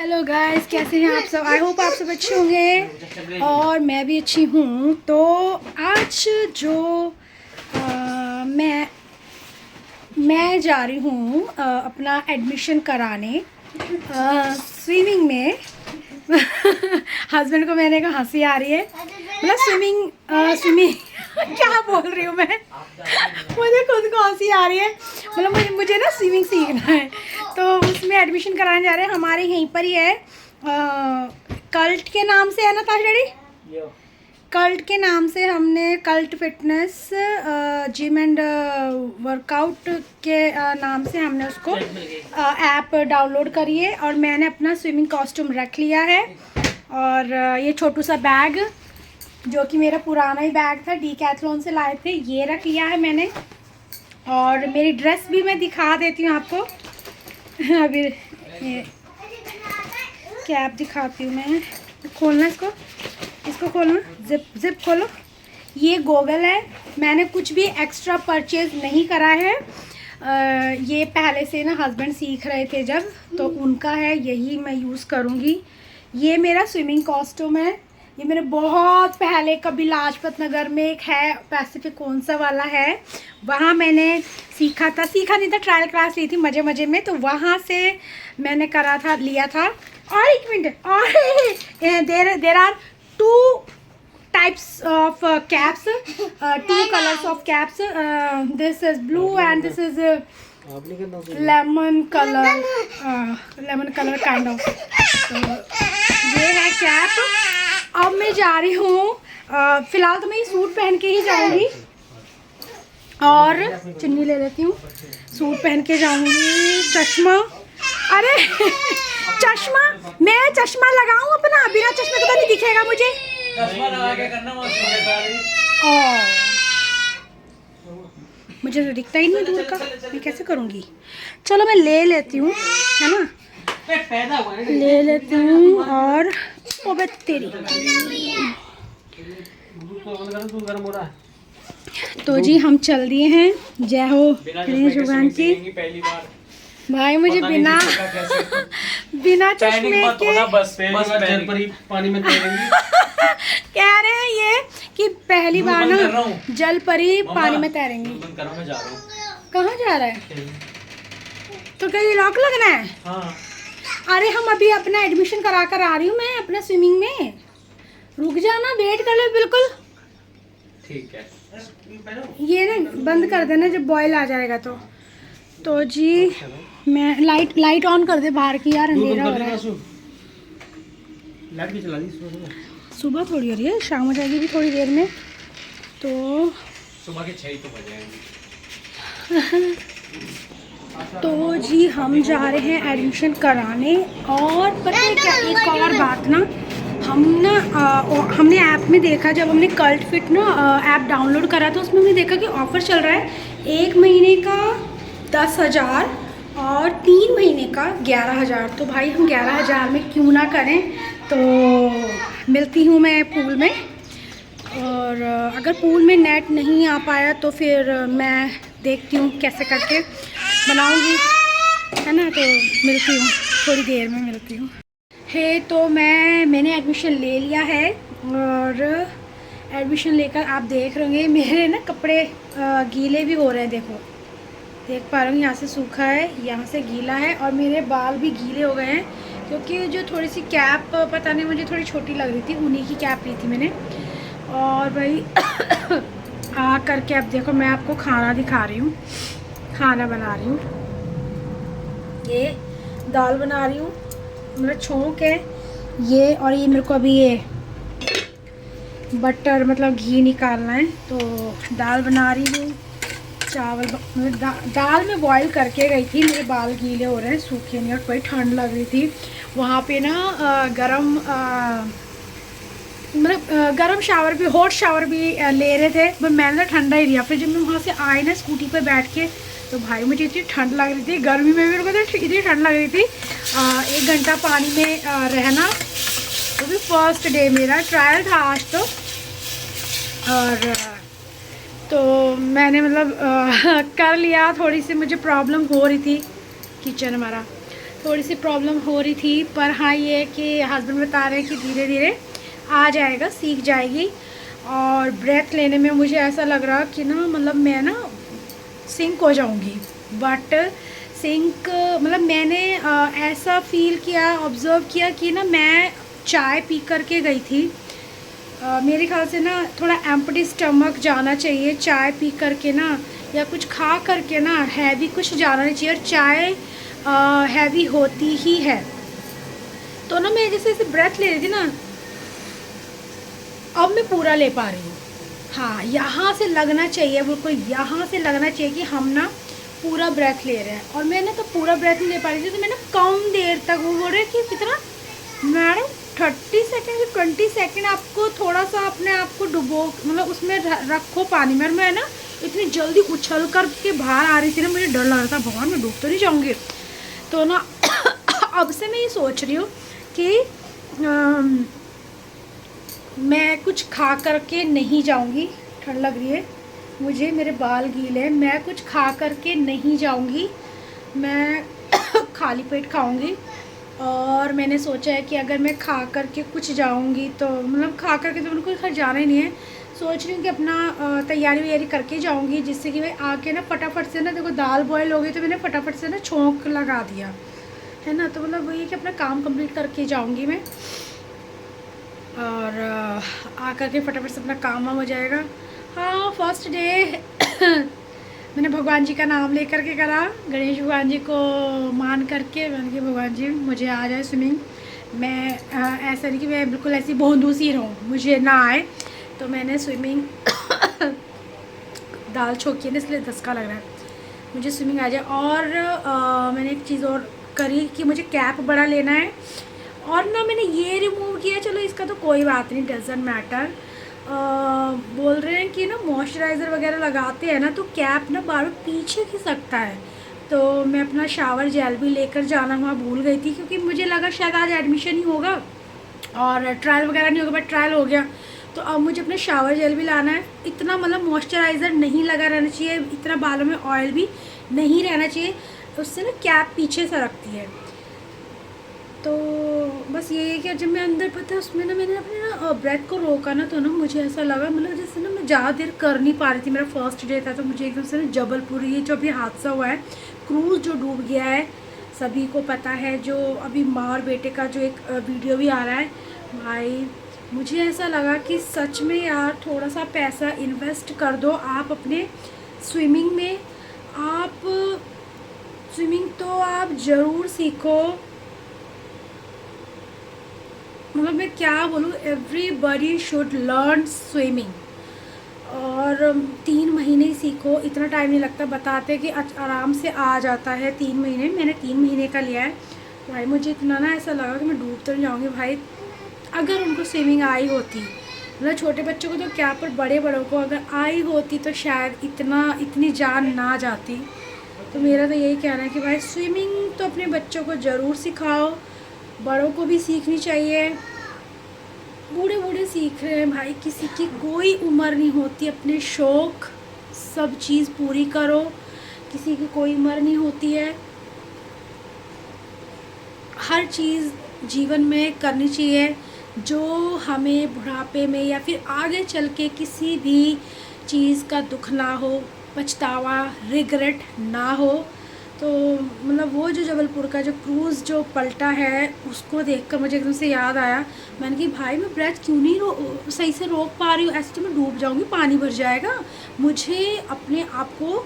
Hello guys, कैसे हैं आप सब। आई होप आप सब अच्छे होंगे और मैं भी अच्छी हूँ। तो आज जो मैं जा रही हूँ अपना एडमिशन कराने स्विमिंग में। हस्बैंड को मैंने कहा हंसी आ रही है, मतलब स्विमिंग क्या बोल रही हूँ मैं, मुझे खुद को हंसी आ रही है। मतलब मुझे ना स्विमिंग सीखना है, तो उसमें एडमिशन कराने जा रहे हैं। हमारे यहीं पर ही है, कल्ट के नाम से है ना ताश डैडी। कल्ट के नाम से हमने cult fitness gym and workout के नाम से हमने उसको ऐप डाउनलोड करी है। और मैंने अपना स्विमिंग कॉस्ट्यूम रख लिया है और ये छोटू सा बैग जो कि मेरा पुराना ही बैग था, डीकैथलॉन से लाए थे, ये रख लिया है मैंने। और मेरी ड्रेस भी मैं दिखा देती हूँ आपको। अभी ये कैप दिखाती हूँ मैं। खोलना इसको खोलना, जिप खोलो। ये गोगल है, मैंने कुछ भी एक्स्ट्रा परचेज नहीं करा है। ये पहले से ना हस्बैंड सीख रहे थे जब, तो उनका है, यही मैं यूज़ करूँगी। ये मेरा स्विमिंग कॉस्ट्यूम है। ये मेरे बहुत पहले कभी लाजपत नगर में एक है, पैसिफिक कौन सा वाला है, वहाँ मैंने सीखा नहीं था, ट्रायल क्लास ली थी मज़े मज़े में, तो वहाँ से मैंने लिया था। और एक मिनट, और there are 2 types of caps, 2 colors of caps. This is blue and this is lemon color kind of. तो ये है कैप। अब मैं जा रही हूँ, फिलहाल तो मैं ये सूट पहन के ही जाऊँगी और चुन्नी ले लेती हूँ, सूट पहन के जाऊँगी। चश्मा, अरे चश्मा, मैं चश्मा लगाऊँ अपना, बिना चश्मे के तो नहीं दिखेगा मुझे। चश्मा लगा के करना, मुझे तो दिखता ही नहीं दूर का, मैं कैसे करूँगी। चलो मैं ले लेती हूँ, है ना, ले लेती हूँ। और ओ बे तेरी, तो जी हम चल दिए हैं। जय हो गणेश भगवान की। भाई मुझे बिना चश्मे के बस पानी में कह रहे हैं ये कि पहली बार ना जल परी पानी में तैरेंगी। कहाँ जा रहा है? तो कहीं लॉक लगना है? हाँ। अरे हम अभी अपना एडमिशन करा कर आ रही हूँ मैं अपना स्विमिंग में, रुक जाना, वेट कर लो बिल्कुल। ठीक है, ये ना बंद कर देना जब बॉयल आ जाएगा तो जी मैं लाइट ऑन कर दे बाहर की, यार अंधेरा हो रहा है। लाइट भी चला दी सुबह थोड़ी हो रही है, शाम हो जाएगी भी थोड़ी देर में, तो सुबह के 6 तो बजे आएंगे। तो जी हम जा रहे हैं एडमिशन कराने। और पता है क्या, एक और बात ना, हमने ऐप में देखा, जब हमने कल्ट फिट ना ऐप डाउनलोड करा तो उसमें हमने देखा कि ऑफ़र चल रहा है 1 महीने का 10,000 और 3 महीने का 11,000। तो भाई हम 11,000 में क्यों ना करें। तो मिलती हूँ मैं पूल में, और अगर पूल में नेट नहीं आ पाया तो फिर मैं देखती हूँ कैसे करके बनाऊँगी, है ना। तो मिलती हूँ, थोड़ी देर में मिलती हूँ। तो मैंने एडमिशन ले लिया है, और एडमिशन लेकर आप देख रहे होंगे मेरे ना कपड़े गीले भी हो रहे हैं। देख पा रहे हो, यहाँ से सूखा है, यहाँ से गीला है, और मेरे बाल भी गीले हो गए हैं, क्योंकि जो थोड़ी सी कैप पता नहीं मुझे थोड़ी छोटी लग रही थी, उन्हीं की कैप ली थी मैंने। और भाई आ करके अब देखो मैं आपको खाना दिखा रही हूँ, खाना बना रही हूँ। ये दाल बना रही हूँ, मेरा छोंक है ये, और ये मेरे को अभी ये बटर मतलब घी निकालना है, तो दाल बना रही हूँ। चावल दाल में बॉईल करके गई थी, मेरे बाल गीले हो रहे हैं, सूखे नहीं, और कोई ठंड लग रही थी वहाँ पे ना। गरम शावर भी, हॉट शावर भी ले रहे थे, पर मैंने ना ठंडा ही लिया। फिर जब मैं वहाँ से आई ना स्कूटी पे बैठ के, तो भाई मुझे इतनी ठंड लग रही थी, गर्मी में भी मेरे को इतनी ठंड लग रही थी। 1 घंटा पानी में रहना, तो भी फर्स्ट डे मेरा ट्रायल था आज तो मैंने मतलब कर लिया। थोड़ी सी मुझे प्रॉब्लम हो रही थी किचन हमारा, थोड़ी सी प्रॉब्लम हो रही थी, पर हाँ ये है कि हस्बैंड बता रहे हैं कि धीरे धीरे आ जाएगा, सीख जाएगी। और ब्रेथ लेने में मुझे ऐसा लग रहा कि ना मतलब मैं ना सिंक हो जाऊंगी, बट सिंक मतलब मैंने ऐसा फील किया, ऑब्ज़र्व किया कि ना मैं चाय पी करके गई थी। मेरे ख्याल से ना थोड़ा एम्प्टी स्टमक जाना चाहिए चाय पी करके ना, या कुछ खा करके ना हैवी कुछ जाना नहीं चाहिए। और चाय हैवी होती ही है। तो ना मैं जैसे जैसे ब्रेथ ले रही थी ना, अब मैं पूरा ले पा रही हूँ। हाँ, यहाँ से लगना चाहिए, बिल्कुल यहाँ से लगना चाहिए कि हम ना पूरा ब्रेथ ले रहे हैं। और मैं ना तो पूरा ब्रेथ नहीं ले पा रही थी, तो मैं ना कम देर तक, वो बोल रहे कि कितना मैडम 30 सेकेंड या 20 सेकेंड आपको थोड़ा सा अपने आप को डुबो, मतलब उसमें रखो पानी में। मैं ना इतनी जल्दी उछल कर के बाहर आ रही थी ना, मुझे डर लग रहा था भगवान मैं डूब तो नहीं जाऊँगी। तो ना अब से मैं ये सोच रही हूँ कि मैं कुछ खा करके नहीं जाऊंगी। ठंड लग रही है मुझे, मेरे बाल गीले हैं, मैं कुछ खा करके नहीं जाऊंगी, मैं खाली पेट खाऊंगी। और मैंने सोचा है कि अगर मैं खा करके कुछ जाऊंगी तो मतलब खा करके तो बिल्कुल घर जाना ही नहीं है। सोच रही हूँ कि अपना तैयारी वैयारी करके जाऊंगी, जिससे कि मैं आके ना फटाफट से ना, देखो दाल बॉयल हो गई तो मैंने फटाफट से ना छोंक लगा दिया है ना। तो मतलब वही कि अपना काम कंप्लीट करके जाऊंगी मैं, और आकर के फटाफट से अपना काम वाम हो जाएगा। हाँ, फर्स्ट डे मैंने भगवान जी का नाम लेकर के करा, गणेश भगवान जी को मान करके। मैंने कहा भगवान जी मुझे आ जाए स्विमिंग, मैं ऐसा नहीं कि मैं बिल्कुल ऐसी भोंदू सी रहूँ, मुझे ना आए। तो मैंने स्विमिंग दाल छोकी है ना, इसलिए धक्का लग रहा है, मुझे स्विमिंग आ जाए। और मैंने एक चीज़ और करी कि मुझे कैप बड़ा लेना है, और ना मैंने ये रिमूव किया, चलो इसका तो कोई बात नहीं, डजेंट मैटर। बोल रहे हैं कि ना मॉइस्चराइज़र वगैरह लगाते हैं ना तो कैप ना बार बार पीछे खिसकता है। तो मैं अपना शावर जेल भी लेकर जाना वहाँ भूल गई थी, क्योंकि मुझे लगा शायद आज एडमिशन ही होगा और ट्रायल वगैरह नहीं होगा, बट ट्रायल हो गया। तो अब मुझे अपना शावर जेल भी लाना है। इतना मतलब मॉइस्चराइज़र नहीं लगा रहना चाहिए, इतना बालों में ऑयल भी नहीं रहना चाहिए, उससे ना कैप पीछे सरकती है। तो बस ये है कि जब मैं अंदर पता है उसमें ना मैंने अपने ना ब्रेथ को रोका ना, तो ना मुझे ऐसा लगा मतलब जैसे ना मैं ज़्यादा देर कर नहीं पा रही थी। मेरा फर्स्ट डे था, तो मुझे एकदम से ना जबलपुर, ये जो अभी हादसा हुआ है, क्रूज़ जो डूब गया है, सभी को पता है, जो अभी माँ और बेटे का जो एक वीडियो भी आ रहा है, भाई मुझे ऐसा लगा कि सच में यार थोड़ा सा पैसा इन्वेस्ट कर दो आप अपने स्विमिंग में। आप स्विमिंग तो आप ज़रूर सीखो, मतलब मैं क्या बोलूँ, एवरीबडी शुड लर्न स्विमिंग। और 3 महीने ही सीखो, इतना टाइम नहीं लगता, बताते कि आराम से आ जाता है 3 महीने। मैंने 3 महीने का लिया है। भाई मुझे इतना ना ऐसा लगा कि मैं डूब तो नहीं जाऊँगी। भाई अगर उनको स्विमिंग आई होती, मतलब छोटे बच्चों को तो क्या, पर बड़े बड़ों को अगर आई होती तो शायद इतनी जान ना जाती। तो मेरा तो यही कहना है कि भाई स्विमिंग तो अपने बच्चों को ज़रूर सिखाओ, बड़ों को भी सीखनी चाहिए, बूढ़े बूढ़े सीख रहे हैं भाई, किसी की कोई उम्र नहीं होती, अपने शौक़ सब चीज़ पूरी करो, किसी की कोई उम्र नहीं होती है। हर चीज़ जीवन में करनी चाहिए जो हमें बुढ़ापे में या फिर आगे चल के किसी भी चीज़ का दुख ना हो, पछतावा, रिग्रेट ना हो। तो मतलब वो जो जबलपुर का जो क्रूज़ जो पलटा है, उसको देखकर मुझे एकदम से याद आया। मैंने कहा भाई मैं ब्रेथ क्यों नहीं सही से रोक पा रही हूँ, ऐसे तो मैं डूब जाऊँगी, पानी भर जाएगा। मुझे अपने आप को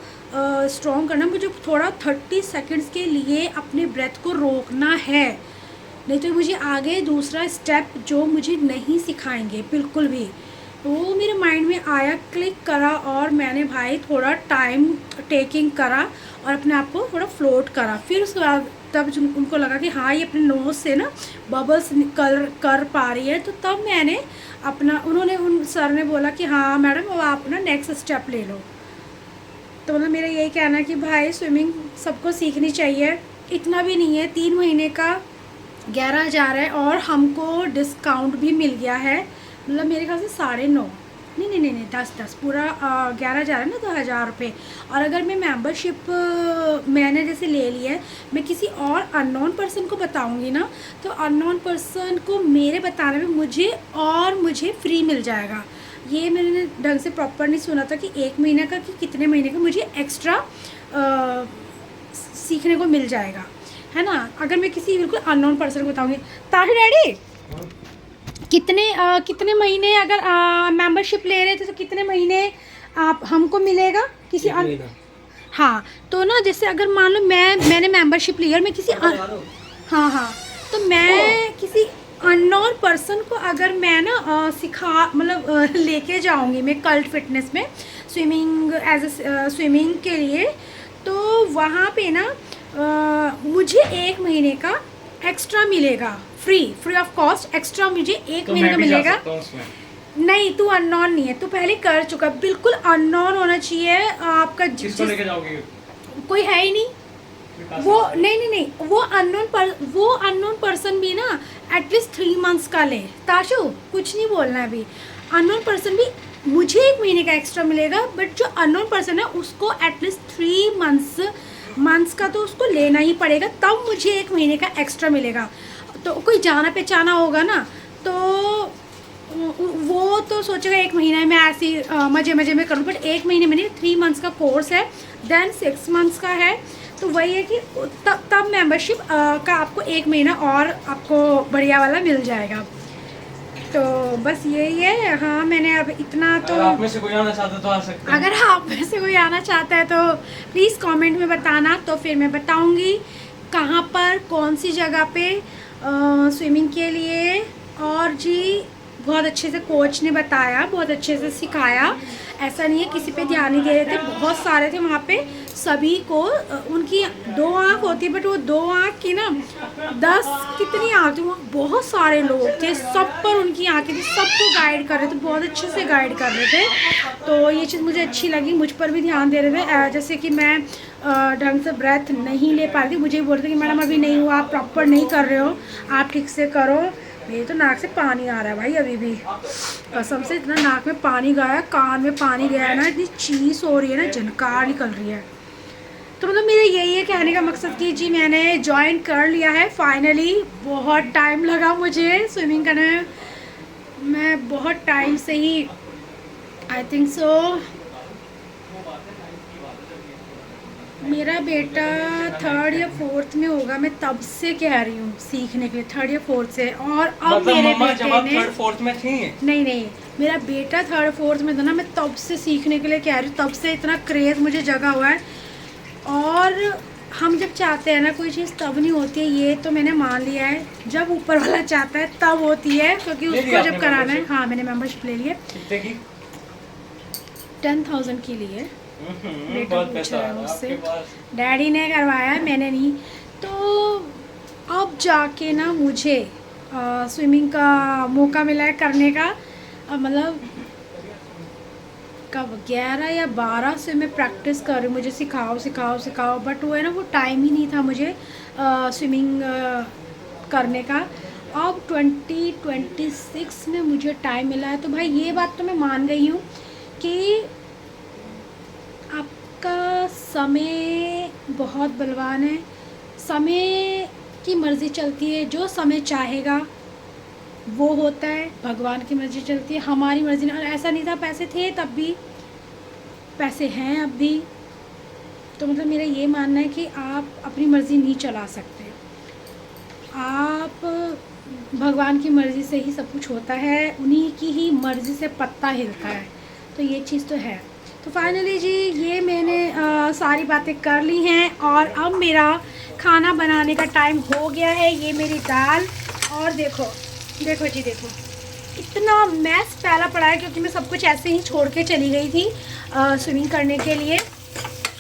स्ट्रॉन्ग करना, मुझे थोड़ा 30 सेकंड्स के लिए अपने ब्रेथ को रोकना है, नहीं तो मुझे आगे दूसरा स्टेप जो मुझे नहीं सिखाएंगे बिल्कुल भी। वो मेरे माइंड में आया, क्लिक करा, और मैंने भाई थोड़ा टाइम टेकिंग करा और अपने आप को थोड़ा फ्लोट करा। फिर उसके बाद तब उनको लगा कि हाँ ये अपने नोज़ से ना बबल्स कर पा रही है, तो तब मैंने अपना, उन सर ने बोला कि हाँ मैडम अब आप ना नेक्स्ट स्टेप ले लो। तो मतलब मेरा यही कहना है कि भाई स्विमिंग सबको सीखनी चाहिए, इतना भी नहीं है, 3 महीने का 11,000 है, और हमको डिस्काउंट भी मिल गया है, मतलब मेरे ख्याल से 9.5, नहीं 10 पूरा 11,000 है ना, तो 1,000 रुपये। और अगर मैं मेंबरशिप मैंने जैसे ले ली है, मैं किसी और अननोन पर्सन को बताऊंगी ना, तो अननोन पर्सन को मेरे बताने में मुझे फ्री मिल जाएगा। ये मैंने ढंग से प्रॉपर नहीं सुना था कि 1 महीने का कि कितने महीने का मुझे एक्स्ट्रा सीखने को मिल जाएगा, है ना। अगर मैं किसी बिल्कुल अननोन पर्सन को बताऊंगी। ताही डैडी कितने महीने अगर मेंबरशिप ले रहे थे तो कितने महीने आप हमको मिलेगा किसी हाँ, तो ना जैसे अगर मान लो मैंने मेंबरशिप ली और मैं किसी हाँ, तो मैं किसी अननोन पर्सन को अगर मैं ना सिखा मतलब लेके जाऊंगी मैं कल्ट फिटनेस में स्विमिंग स्विमिंग के लिए, तो वहाँ पे ना मुझे 1 महीने का एक्स्ट्रा मिलेगा, फ्री ऑफ कॉस्ट एक्स्ट्रा मुझे 1 महीने का मिलेगा। नहीं, तू अननोन नहीं है, तू पहले कर चुका, बिल्कुल अननोन होना चाहिए आपका। किसको लेके जाओगे? कोई है ही नहीं वो, नहीं, वो अननोन पर्सन भी ना एटलीस्ट 3 मंथ्स का ले। ताशु कुछ नहीं बोलना है अभी। अननोन पर्सन भी मुझे 1 महीने का एक्स्ट्रा मिलेगा, बट जो अननोन पर्सन है उसको एटलीस्ट 3 मंथ्स का तो उसको लेना ही पड़ेगा, तब मुझे 1 महीने का एक्स्ट्रा मिलेगा। तो कोई जाना पहचाना होगा ना, तो वो तो सोचेगा 1 महीने में ऐसी मज़े में करूँ, बट 1 महीने में नहीं, 3 मंथ्स का कोर्स है, देन 6 मंथ्स का है। तो वही है कि तब मेंबरशिप का आपको 1 महीना और आपको बढ़िया वाला मिल जाएगा। तो बस यही है। हाँ, मैंने अब इतना तो, अगर आप में से कोई आना चाहता है तो आ सकते हैं। अगर आप में से कोई आना चाहता है तो प्लीज़ कमेंट में बताना, तो फिर मैं बताऊंगी कहाँ पर कौन सी जगह पे स्विमिंग के लिए। और जी बहुत अच्छे से कोच ने बताया, बहुत अच्छे से सिखाया, ऐसा नहीं है किसी पे ध्यान नहीं दे रहे थे, बहुत सारे थे वहाँ पे। सभी को उनकी 2 आँख होती है, बट वो 2 आँख की ना 10 कितनी आँख थी, वहाँ बहुत सारे लोग थे, सब पर उनकी आँखें थी, सबको गाइड कर रहे थे, बहुत अच्छे से गाइड कर रहे थे। तो ये चीज़ मुझे अच्छी लगी, मुझ पर भी ध्यान दे रहे थे। जैसे कि मैं ढंग से ब्रेथ नहीं ले पा रही थी, मुझे बोल रहे थे कि मैडम अभी नहीं हुआ, आप प्रॉपर नहीं कर रहे हो, आप ठीक से करो। मेरे तो नाक से पानी आ रहा है भाई, अभी भी कसम से इतना नाक में पानी गया, कान में पानी गया है ना, इतनी चीज़ हो रही है ना, झनकार निकल रही है। तो मतलब मेरा यही है कहने का मकसद कि जी मैंने ज्वाइन कर लिया है फाइनली। बहुत टाइम लगा मुझे स्विमिंग करने में, मैं बहुत टाइम से ही आई थिंक सो मेरा बेटा 3rd या 4th में होगा, मैं तब से कह रही हूँ सीखने के लिए 3rd या 4th से। और अब मेरे बेटे ने 3rd 4th में थी? नहीं, मेरा बेटा 3rd 4th में था ना, मैं तब से सीखने के लिए कह रही हूँ, तब से इतना क्रेज़ मुझे जगा हुआ है। और हम जब चाहते हैं ना कोई चीज़ तब नहीं होती है, ये तो मैंने मान लिया है, जब ऊपर वाला चाहता है तब होती है, क्योंकि उसको जब कराना है। हाँ, मैंने मेंबरशिप ले ली है। कितने की? 10,000 की ली है। बेटा बहुत पूछ पैसा रहा है है मुझसे, आपके पास। डैडी ने करवाया, मैंने नहीं। तो अब जाके ना मुझे स्विमिंग का मौका मिला है करने का। मतलब कब 11 या 12 से मैं प्रैक्टिस कर रही हूँ, मुझे सिखाओ, बट वो है ना, वो टाइम ही नहीं था मुझे स्विमिंग करने का। अब 2026 में मुझे टाइम मिला है। तो भाई ये बात तो मैं मान गई हूँ कि आपका समय बहुत बलवान है, समय की मर्ज़ी चलती है, जो समय चाहेगा वो होता है, भगवान की मर्ज़ी चलती है, हमारी मर्ज़ी नहीं। और ऐसा नहीं था, पैसे थे तब भी, पैसे हैं अब भी। तो मतलब मेरा ये मानना है कि आप अपनी मर्ज़ी नहीं चला सकते, आप भगवान की मर्ज़ी से ही सब कुछ होता है, उन्हीं की ही मर्ज़ी से पत्ता हिलता है। तो ये चीज़ तो है। तो फाइनली जी ये मैंने सारी बातें कर ली हैं, और अब मेरा खाना बनाने का टाइम हो गया है। ये मेरी दाल, और देखो जी, देखो इतना मैस फैला पड़ा है, क्योंकि मैं सब कुछ ऐसे ही छोड़ के चली गई थी स्विमिंग करने के लिए।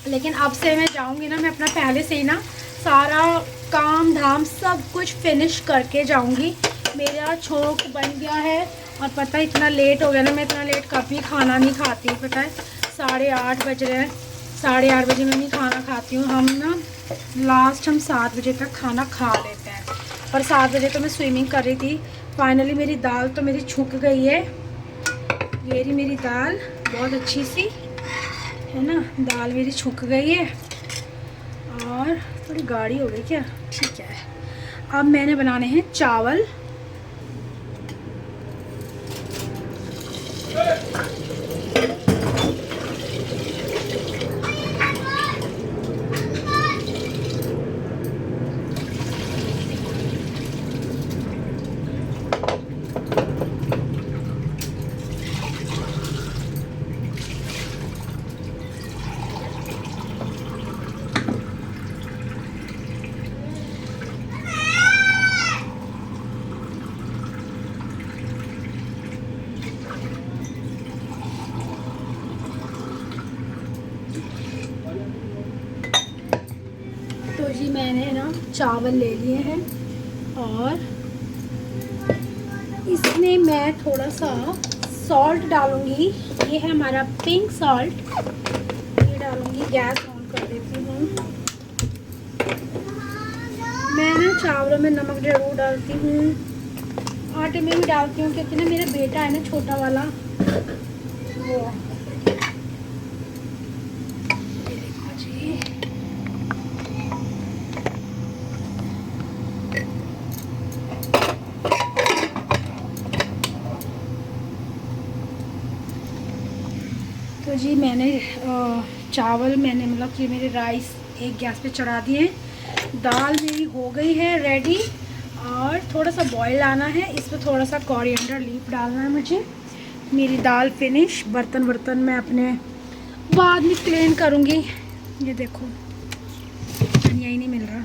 लेकिन अब से मैं जाऊंगी ना, मैं अपना पहले से ही ना सारा काम धाम सब कुछ फिनिश करके जाऊंगी। मेरा छोंक बन गया है, और पता है इतना लेट हो गया ना, मैं इतना लेट कभी खाना नहीं खाती, पता है 8:30 बज रहे हैं, 8:30 बजे मैं नहीं खाना खाती हूँ। हम ना लास्ट हम 7 बजे तक खाना खा लेते हैं, और 7 बजे तो मैं स्विमिंग कर रही थी। फाइनली मेरी दाल तो मेरी छूक गई है, ये रही मेरी दाल, बहुत अच्छी सी है ना। दाल मेरी छुक गई है और थोड़ी गाढ़ी हो गई क्या, ठीक है। अब मैंने बनाने हैं चावल। तो जी मैंने ना चावल ले लिए हैं और इसमें मैं थोड़ा सा सॉल्ट डालूंगी। ये है हमारा पिंक सॉल्ट, ये डालूंगी। गैस ऑन कर देती हूँ। मैं ना चावलों में नमक ज़रूर डालती हूँ, आटे में भी डालती हूँ, क्योंकि ना मेरा बेटा है ना छोटा वाला, वो तो जी मैंने चावल मैंने मतलब कि मेरे राइस एक गैस पे चढ़ा दिए। दाल मेरी हो गई है रेडी और थोड़ा सा बॉईल आना है। इस पर थोड़ा सा कोरिएंडर लीफ डालना है मुझे। मेरी दाल फिनिश। बर्तन मैं अपने बाद में क्लीन करूँगी। ये देखो धनिया ही नहीं मिल रहा।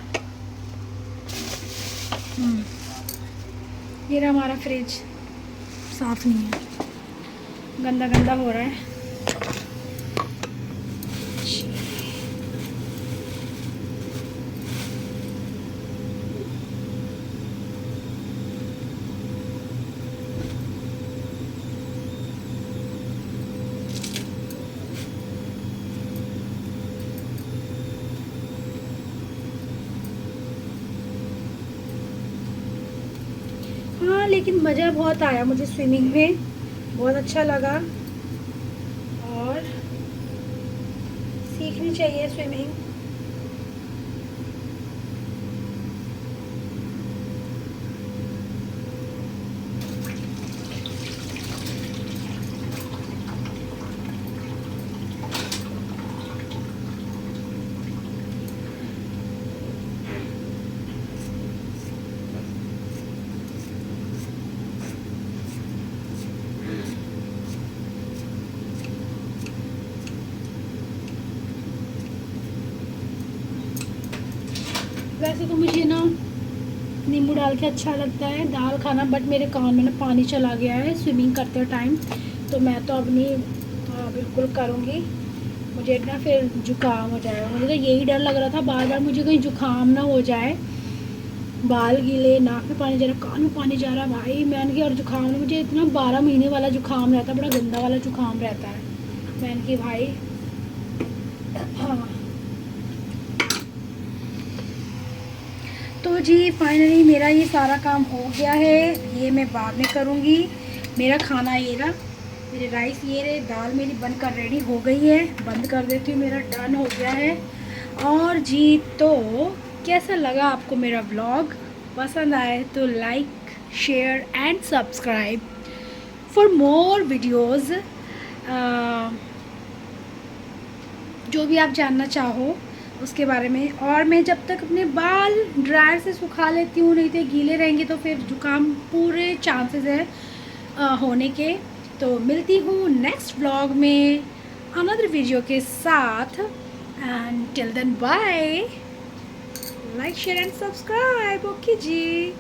ये रहा हमारा फ्रिज, साफ़ नहीं है, गंदा गंदा हो रहा है। हाँ लेकिन मज़ा बहुत आया मुझे स्विमिंग में, बहुत अच्छा लगा और सीखनी चाहिए स्विमिंग। वैसे तो मुझे ना नींबू डाल के अच्छा लगता है दाल खाना, बट मेरे कान में ना पानी चला गया है स्विमिंग करते टाइम, तो मैं तो अब नहीं बिल्कुल करूँगी। मुझे ना फिर जुकाम हो जाएगा। मुझे तो यही डर लग रहा था बार बार मुझे कहीं जुकाम ना हो जाए। बाल गीले, नाक में पानी जा रहा, कान में पानी जा रहा भाई। मैंने की और जुकाम ने मुझे इतना 12 महीने वाला जुकाम रहता है, बड़ा गंदा वाला जुकाम रहता है। मैंने की भाई हाँ। तो जी फाइनली मेरा ये सारा काम हो गया है। ये मैं बाद में करूँगी। मेरा खाना ये रहा, मेरे राइस ये रहे, दाल मेरी बनकर रेडी हो गई है। बंद कर देती हूँ, मेरा डन हो गया है। और जी तो कैसा लगा आपको मेरा व्लॉग? पसंद आए तो like, share and subscribe for more videos. जो भी आप जानना चाहो उसके बारे में। और मैं जब तक अपने बाल ड्रायर से सुखा लेती हूँ, नहीं तो गीले रहेंगे तो फिर जुकाम पूरे चांसेस है होने के। तो मिलती हूँ नेक्स्ट व्लॉग में अनदर वीडियो के साथ। And till then bye, like share and subscribe. Okay ji.